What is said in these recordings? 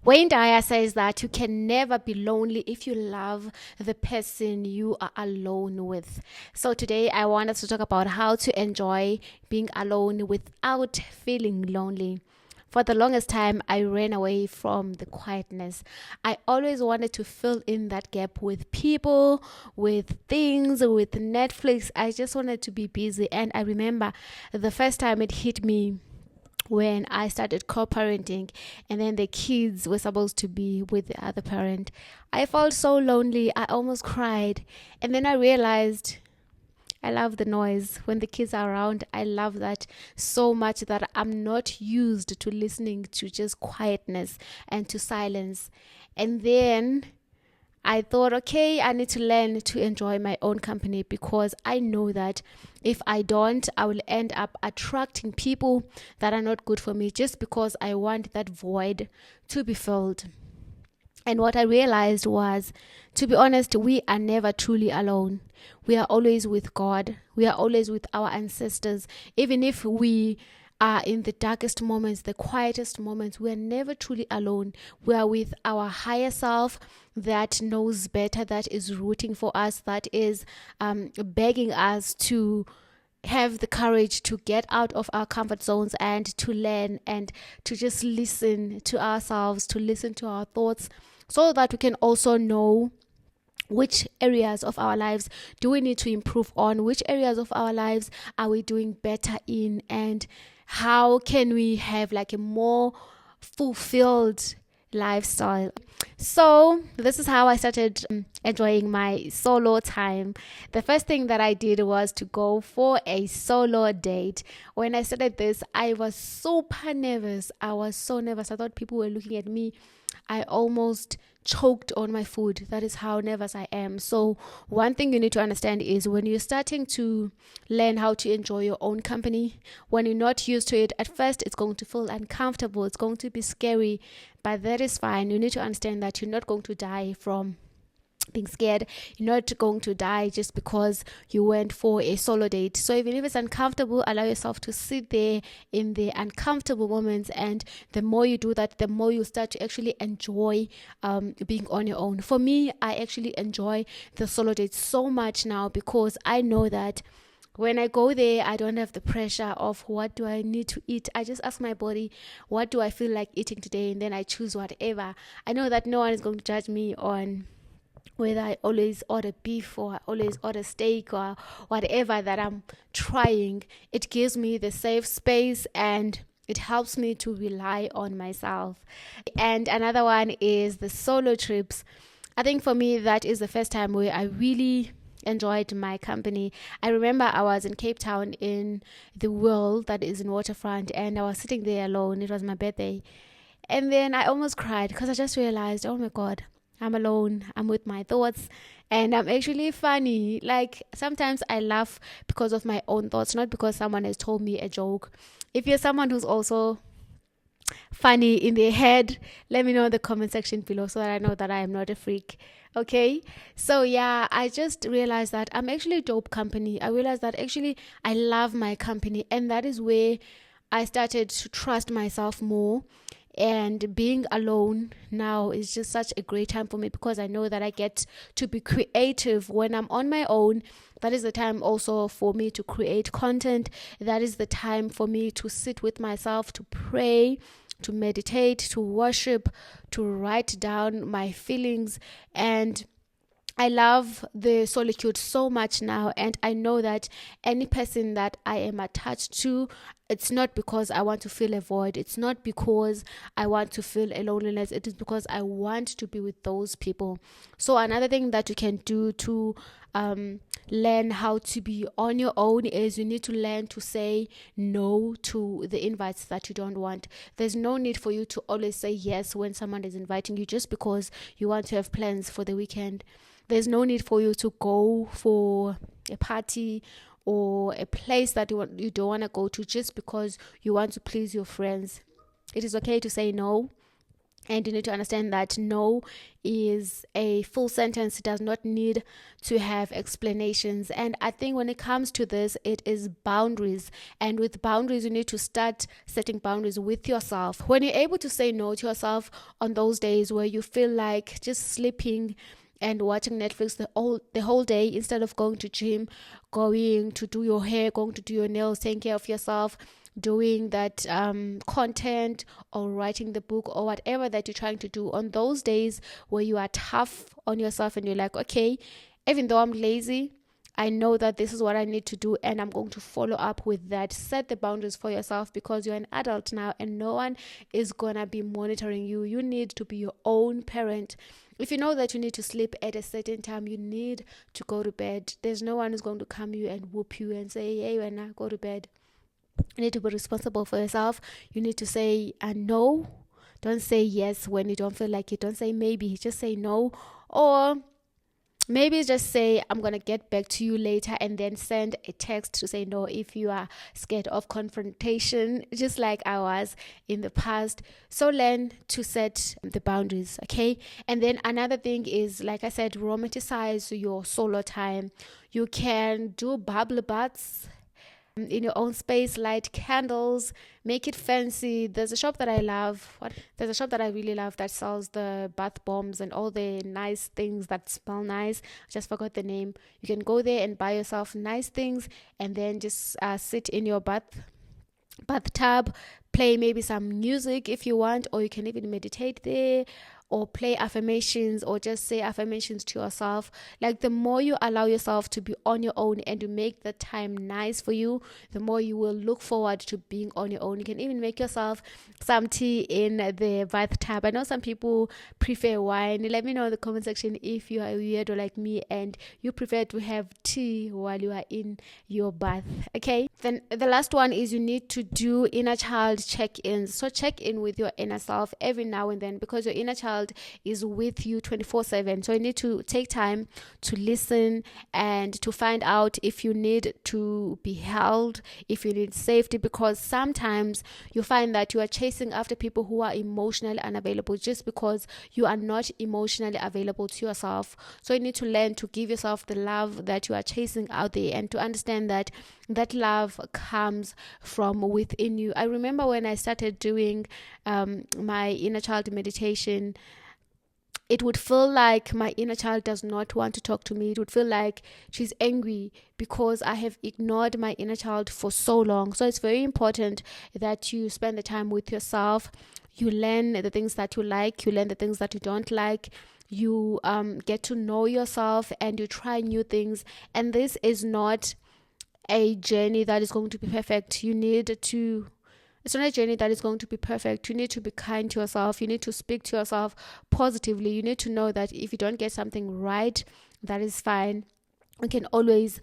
Wayne Dyer says that you can never be lonely if you love the person you are alone with. So today I want us to talk about how to enjoy being alone without feeling lonely. For the longest time, I ran away from the quietness. I always wanted to fill in that gap with people, with things, with Netflix. I just wanted to be busy. And I remember the first time it hit me when I started co-parenting, and then the kids were supposed to be with the other parent. I felt so lonely. I almost cried. And then I realized I love the noise when the kids are around. I love that so much that I'm not used to listening to just quietness and to silence. And then I thought, okay, I need to learn to enjoy my own company, because I know that if I don't, I will end up attracting people that are not good for me, just because I want that void to be filled. And what I realized was, to be honest, we are never truly alone. We are always with God. We are always with our ancestors. Even if we are in the darkest moments, the quietest moments, we are never truly alone. We are with our higher self that knows better, that is rooting for us, that is begging us to have the courage to get out of our comfort zones and to learn and to just listen to ourselves, to listen to our thoughts, so that we can also know which areas of our lives do we need to improve on, which areas of our lives are we doing better in, and how can we have like a more fulfilled lifestyle. So this is how I started enjoying my solo time. The first thing that I did was to go for a solo date. When I started this, I was super nervous. I was so nervous. I thought people were looking at me. I almost choked on my food. That is how nervous I am. So one thing you need to understand is, when you're starting to learn how to enjoy your own company, when you're not used to it, at first it's going to feel uncomfortable. It's going to be scary, but that is fine. You need to understand that you're not going to die from being scared. You're not going to die just because you went for a solo date. So even if it's uncomfortable, allow yourself to sit there in the uncomfortable moments, and the more you do that, the more you start to actually enjoy being on your own. For me, I actually enjoy the solo date so much now, because I know that when I go there, I don't have the pressure of what do I need to eat. I just ask my body, what do I feel like eating today? And then I choose whatever. I know that no one is going to judge me on whether I always order beef or I always order steak or whatever that I'm trying. It gives me the safe space, and it helps me to rely on myself. And another one is the solo trips. I think for me, that is the first time where I really enjoyed my company. I remember I was in Cape Town, in the world that is in Waterfront, and I was sitting there alone. It was my birthday. And then I almost cried, because I just realized, oh my God, I'm alone. I'm with my thoughts, and I'm actually funny. Like, sometimes I laugh because of my own thoughts, not because someone has told me a joke. If you're someone who's also funny in their head, let me know in the comment section below, so that I know that I am not a freak. Okay, so yeah, I just realized that I'm actually dope company. I realized that actually I love my company, and that is where I started to trust myself more. And being alone now is just such a great time for me, because I know that I get to be creative when I'm on my own. That is the time also for me to create content. That is the time for me to sit with myself, to pray, to meditate, to worship, to write down my feelings. And I love the solitude so much now, and I know that any person that I am attached to, it's not because I want to fill a void. It's not because I want to feel a loneliness. It is because I want to be with those people. So another thing that you can do to learn how to be on your own is, you need to learn to say no to the invites that you don't want. There's no need for you to always say yes when someone is inviting you just because you want to have plans for the weekend. There's no need for you to go for a party or a place that you don't want to go to just because you want to please your friends. It is okay to say no. And you need to understand that no is a full sentence. It does not need to have explanations. And I think when it comes to this, it is boundaries. And with boundaries, you need to start setting boundaries with yourself. When you're able to say no to yourself on those days where you feel like just sleeping and watching Netflix the whole day instead of going to gym, going to do your hair, going to do your nails, taking care of yourself, doing that content or writing the book or whatever that you're trying to do, on those days where you are tough on yourself and you're like, okay, even though I'm lazy, I know that this is what I need to do and I'm going to follow up with that. Set the boundaries for yourself because you're an adult now and no one is gonna be monitoring you. You need to be your own parent. If you know that you need to sleep at a certain time, you need to go to bed. There's no one who's going to come you and whoop you and say, hey, when I go to bed. You need to be responsible for yourself. You need to say no. Don't say yes when you don't feel like it. Don't say maybe. Just say no. Or maybe just say, I'm going to get back to you later, and then send a text to say no if you are scared of confrontation, just like I was in the past. So learn to set the boundaries, okay? And then another thing is, like I said, romanticize your solo time. You can do bubble baths in your own space, light candles, make it fancy. There's a shop that I love. There's a shop that I really love that sells the bath bombs and all the nice things that smell nice. I just forgot the name. You can go there and buy yourself nice things and then just sit in your bathtub, play maybe some music if you want, or you can even meditate there, or play affirmations, or just say affirmations to yourself. Like, the more you allow yourself to be on your own and to make the time nice for you, the more you will look forward to being on your own. You can even make yourself some tea in the bathtub. I know some people prefer wine. Let me know in the comment section if you are weird or like me and you prefer to have tea while you are in your bath. Okay, then the last one is you need to do inner child check-ins. So check in with your inner self every now and then, because your inner child is with you 24/7. So you need to take time to listen and to find out if you need to be held, if you need safety, because sometimes you find that you are chasing after people who are emotionally unavailable just because you are not emotionally available to yourself. So you need to learn to give yourself the love that you are chasing out there, and to understand that that love comes from within you. I remember when I started doing my inner child meditation, it would feel like my inner child does not want to talk to me. It would feel like she's angry because I have ignored my inner child for so long. So it's very important that you spend the time with yourself. You learn the things that you like. You learn the things that you don't like. You get to know yourself and you try new things. And this is not a journey that is going to be perfect. It's not a journey that is going to be perfect. You need to be kind to yourself. You need to speak to yourself positively. You need to know that if you don't get something right, that is fine. You can always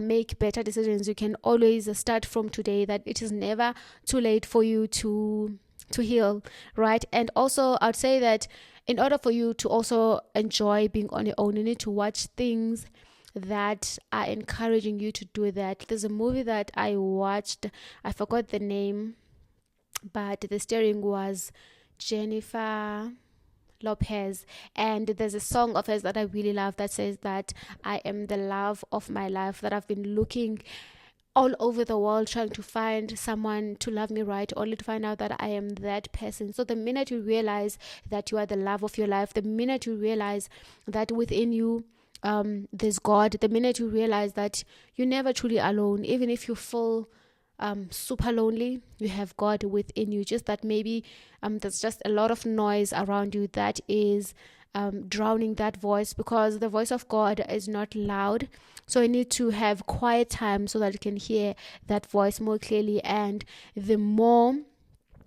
make better decisions. You can always start from today, that it is never too late for you to heal, right? And also, I'd say that in order for you to also enjoy being on your own, you need to watch things that are encouraging you to do that. There's a movie that I watched, I forgot the name, but the steering was Jennifer Lopez, and there's a song of hers that I really love that says that I am the love of my life, that I've been looking all over the world trying to find someone to love me right, only to find out that I am that person. So the minute you realize that you are the love of your life, the minute you realize that within you there's God, the minute you realize that you're never truly alone, even if you feel super lonely, you have God within you. Just that maybe there's just a lot of noise around you that is drowning that voice, because the voice of God is not loud. So you need to have quiet time so that you can hear that voice more clearly. And the more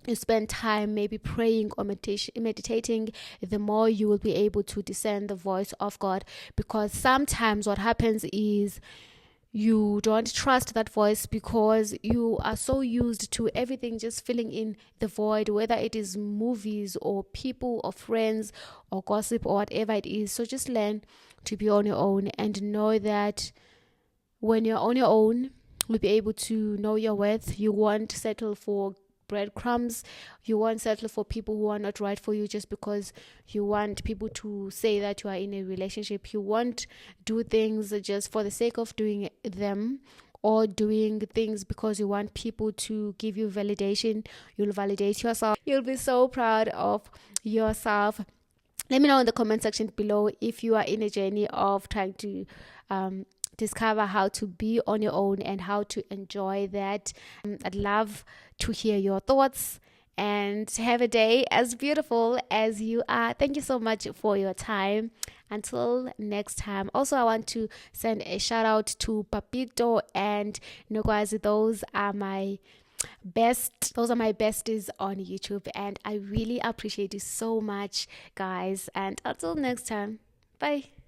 you spend time maybe praying or meditating, the more you will be able to discern the voice of God. Because sometimes what happens is you don't trust that voice because you are so used to everything just filling in the void, whether it is movies or people or friends or gossip or whatever it is. So just learn to be on your own and know that when you're on your own, you'll be able to know your worth. You won't settle for breadcrumbs. You won't settle for people who are not right for you just because you want people to say that you are in a relationship. You won't do things just for the sake of doing them, or doing things because you want people to give you validation. You'll validate yourself. You'll be so proud of yourself. Let me know in the comment section below if you are in a journey of trying to discover how to be on your own and how to enjoy that. I'd love to hear your thoughts, and have a day as beautiful as you are. Thank you so much for your time. Until next time. Also, I want to send a shout out to Papito and Nogwazi. Those are my besties on YouTube, and I really appreciate you so much, guys. And until next time, bye.